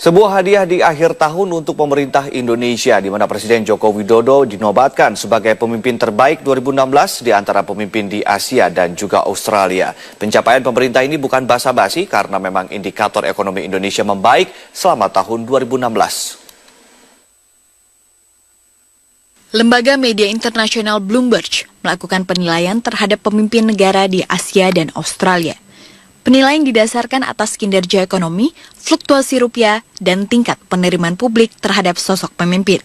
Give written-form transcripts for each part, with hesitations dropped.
Sebuah hadiah di akhir tahun untuk pemerintah Indonesia, di mana Presiden Joko Widodo dinobatkan sebagai pemimpin terbaik 2016 di antara pemimpin di Asia dan juga Australia. Pencapaian pemerintah ini bukan basa-basi karena memang indikator ekonomi Indonesia membaik selama tahun 2016. Lembaga media internasional Bloomberg melakukan penilaian terhadap pemimpin negara di Asia dan Australia. Penilaian didasarkan atas kinerja ekonomi, fluktuasi rupiah, dan tingkat penerimaan publik terhadap sosok pemimpin.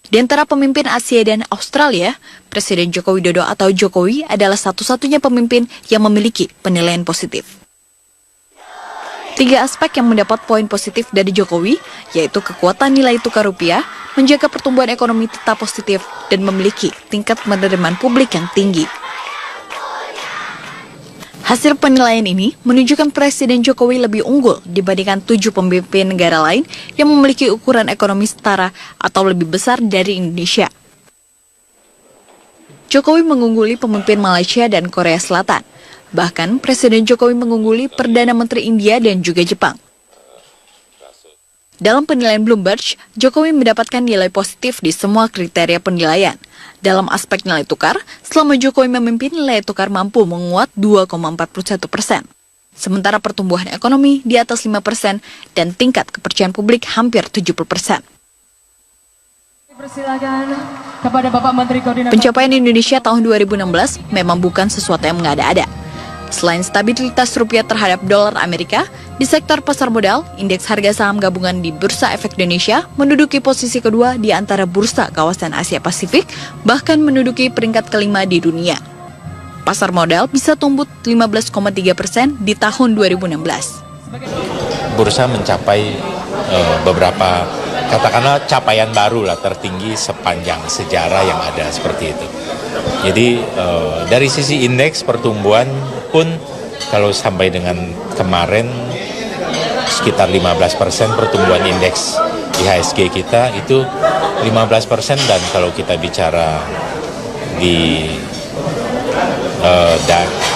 Di antara pemimpin Asia dan Australia, Presiden Joko Widodo atau Jokowi adalah satu-satunya pemimpin yang memiliki penilaian positif. 3 aspek yang mendapat poin positif dari Jokowi, yaitu kekuatan nilai tukar rupiah, menjaga pertumbuhan ekonomi tetap positif, dan memiliki tingkat penerimaan publik yang tinggi. Hasil penilaian ini menunjukkan Presiden Jokowi lebih unggul dibandingkan 7 pemimpin negara lain yang memiliki ukuran ekonomi setara atau lebih besar dari Indonesia. Jokowi mengungguli pemimpin Malaysia dan Korea Selatan. Bahkan Presiden Jokowi mengungguli Perdana Menteri India dan juga Jepang. Dalam penilaian Bloomberg, Jokowi mendapatkan nilai positif di semua kriteria penilaian. Dalam aspek nilai tukar, selama Jokowi memimpin, nilai tukar mampu menguat 2,41%. Sementara pertumbuhan ekonomi di atas 5% dan tingkat kepercayaan publik hampir 70%. Pencapaian Indonesia tahun 2016 memang bukan sesuatu yang mengada-ada. Selain stabilitas rupiah terhadap dolar Amerika, di sektor pasar modal, indeks harga saham gabungan di Bursa Efek Indonesia menduduki posisi kedua di antara bursa kawasan Asia Pasifik, bahkan menduduki peringkat kelima di dunia. Pasar modal bisa tumbuh 15,3% di tahun 2016. Bursa mencapai beberapa, katakanlah capaian baru lah, tertinggi sepanjang sejarah yang ada seperti itu. Jadi dari sisi indeks pertumbuhan pun kalau sampai dengan kemarin sekitar 15% pertumbuhan indeks IHSG kita itu 15%, dan kalau kita bicara di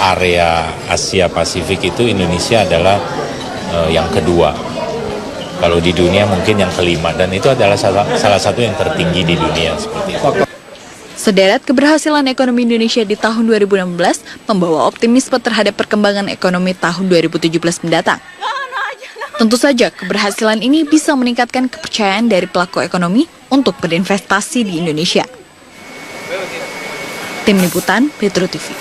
area Asia Pasifik itu Indonesia adalah yang kedua. Kalau di dunia mungkin yang kelima, dan itu adalah salah satu yang tertinggi di dunia seperti itu. Sederet keberhasilan ekonomi Indonesia di tahun 2016 membawa optimisme terhadap perkembangan ekonomi tahun 2017 mendatang. Tentu saja keberhasilan ini bisa meningkatkan kepercayaan dari pelaku ekonomi untuk berinvestasi di Indonesia. Tim Liputan Metro TV.